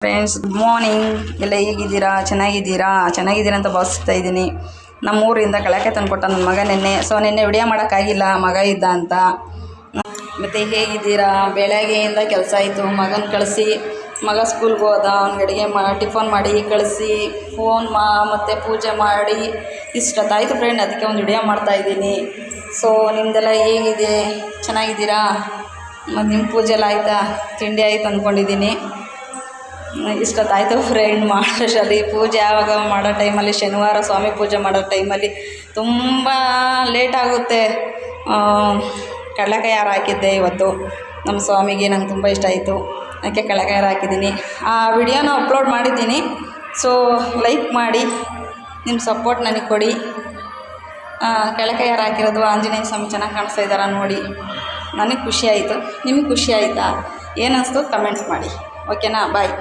Friends, good morning. ಎಲ್ಲ ಹೇಗಿದ್ದೀರಾ? ಚೆನ್ನಾಗಿದ್ದೀರಾ ಅಂತ ಭಾವಿಸ್ತಾ ಇದ್ದೀನಿ. ನಮ್ಮೂರಿಂದ ಕಳಕೆ ತಂದುಕೊಟ್ಟ ನನ್ನ ಮಗ ನಿನ್ನೆ. ನಿನ್ನೆ ವಿಡಿಯೋ ಮಾಡೋಕ್ಕಾಗಿಲ್ಲ, ಮಗ ಇದ್ದ ಅಂತ. ಮತ್ತು ಹೇಗಿದ್ದೀರಾ? ಬೆಳಗ್ಗೆಯಿಂದ ಕೆಲಸ ಆಯಿತು. ಮಗನ ಕಳಿಸಿ, ಮಗ ಸ್ಕೂಲ್ಗೆ ಹೋದ. ಅವ್ನಿಗೆ ಅಡುಗೆ ಟಿಫನ್ ಮಾಡಿ ಕಳಿಸಿ, ಮತ್ತು ಪೂಜೆ ಮಾಡಿ ಇಷ್ಟೊತ್ತಾಯಿತು ಫ್ರೆಂಡ್. ಅದಕ್ಕೆ ಒಂದು ವಿಡಿಯೋ ಮಾಡ್ತಾಯಿದ್ದೀನಿ. ನಿಮ್ಮದೆಲ್ಲ ಹೇಗಿದೆ? ಚೆನ್ನಾಗಿದ್ದೀರಾ? ಮತ್ತು ನಿಮ್ಮ ಪೂಜೆ ಎಲ್ಲ ಆಯಿತಾ? ತಿಂಡಿ ಆಯಿತು ಅಂದ್ಕೊಂಡಿದ್ದೀನಿ. ಇಷ್ಟೊತ್ತಾಯಿತು ಫ್ರೆಂಡ್. ಮಾಡೋಷ್ಟರಲ್ಲಿ ಪೂಜೆ ಆವಾಗ ಮಾಡೋ ಟೈಮಲ್ಲಿ, ಶನಿವಾರ ಸ್ವಾಮಿ ಪೂಜೆ ಮಾಡೋ ಟೈಮಲ್ಲಿ ತುಂಬ ಲೇಟ್ ಆಗುತ್ತೆ. ಕಡಲೆಕಾಯಿ ಹಾರ ಹಾಕಿದ್ದೆ ಇವತ್ತು ನಮ್ಮ ಸ್ವಾಮಿಗೆ. ನಂಗೆ ತುಂಬ ಇಷ್ಟ ಆಯಿತು, ಅದಕ್ಕೆ ಕಡಲೆಕಾಯಿ ಹಾರ ಹಾಕಿದ್ದೀನಿ. ಆ ವಿಡಿಯೋನ ಅಪ್ಲೋಡ್ ಮಾಡಿದ್ದೀನಿ. ಲೈಕ್ ಮಾಡಿ, ನಿಮ್ಮ ಸಪೋರ್ಟ್ ನನಗೆ ಕೊಡಿ. ಕಡಲೆಕಾಯಿ ಹಾರ ಹಾಕಿರೋದು ಆಂಜನೇಯ ಸ್ವಾಮಿ ಚೆನ್ನಾಗಿ ಕಾಣಿಸ್ತಾ ಇದ್ದಾರ ನೋಡಿ. ನನಗೆ ಖುಷಿ ಆಯಿತು. ನಿಮಗೆ ಖುಷಿ ಆಯಿತಾ? ಏನಿಸ್ತು ಕಮೆಂಟ್ಸ್ ಮಾಡಿ. ಓಕೆನಾ? ಬಾಯ್.